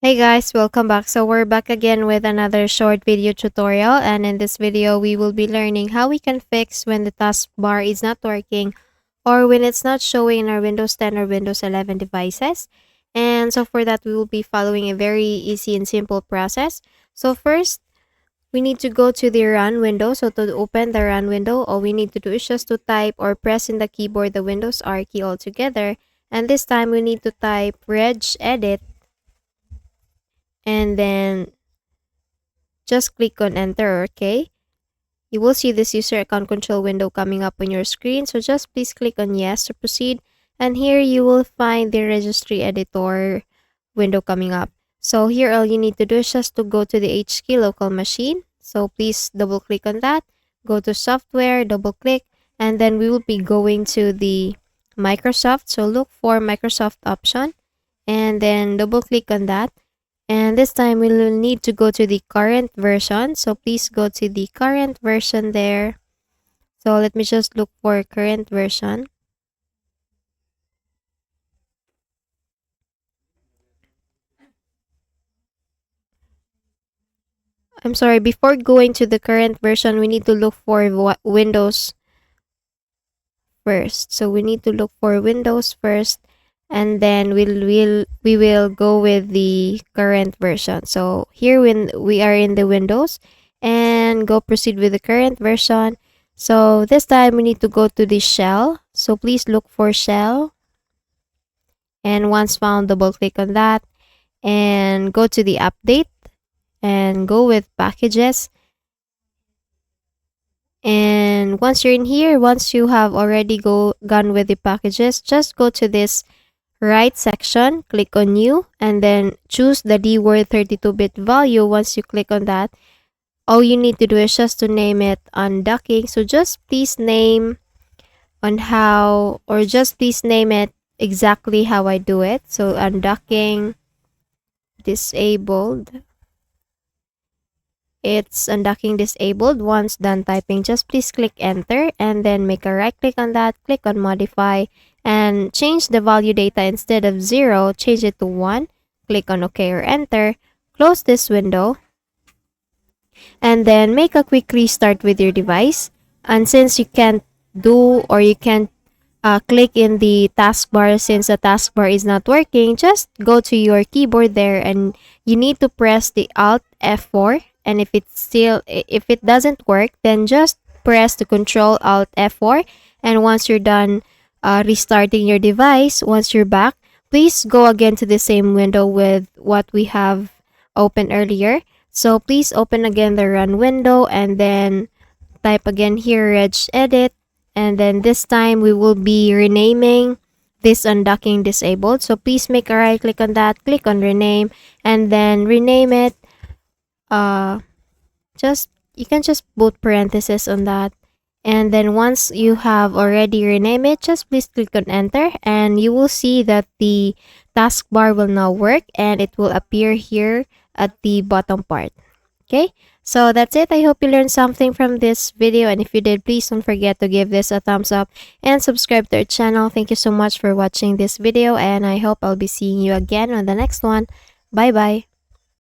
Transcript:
Hey guys, welcome back. So we're back again with another short video tutorial, and in this video we will be learning how we can fix when the taskbar is not working or when it's not showing in our Windows 10 or Windows 11 devices. And so for that we will be following a very easy and simple process. So first we need to go to the run window. So to open the run window, all we need to do is just to type or press in the keyboard the Windows R key altogether. And this time we need to type regedit and then just click on enter. Okay, you will see this user account control window coming up on your screen, so just please click on yes to proceed, and here you will find the registry editor window coming up. So here all you need to do is just to go to the HK local machine, so please double click on that, go to software, double click, and then we will be going to the Microsoft. So look for Microsoft option and then double click on that. And this time we will need to go to the current version. So please go to the current version there. So let me just look for current version. I'm sorry, before going to the current version, we need to look for Windows first. So we need to look for Windows first, and then we will go with the current version. So here when we are in the Windows and go proceed with the current version. So this time we need to go to the shell. So please look for shell, and once found, double click on that and go to the update and go with packages. And once you're in here, once you have already gone with the packages, just go to this right section, click on new, and then choose the D-word 32-bit value. Once you click on that, all you need to do is just to name it undocking. So just please name on how, or just please name it exactly how I do it. So undocking disabled. It's undocking disabled. Once done typing, just please click enter and then make a right click on that, click on modify, and change the value data. Instead of 0, change it to 1. Click on OK or enter. Close this window and then make a quick restart with your device. And since you can't do, or you can't click in the taskbar, since the taskbar is not working, just go to your keyboard there and you need to press the Alt F4. And if it doesn't work, then just press the Control Alt F4. And once you're done restarting your device, once you're back, please go again to the same window with what we have opened earlier. So please open again the run window and then type again here regedit, and then this time we will be renaming this undocking disabled. So please make a right click on that, click on rename, and then rename it. Just you can just put parentheses on that, and then once you have already renamed it, just please click on enter, and you will see that the taskbar will now work and it will appear here at the bottom part. Okay, so that's it. I hope you learned something from this video, and if you did, please don't forget to give this a thumbs up and subscribe to our channel. Thank you so much for watching this video, and I hope I'll be seeing you again on the next one. Bye bye.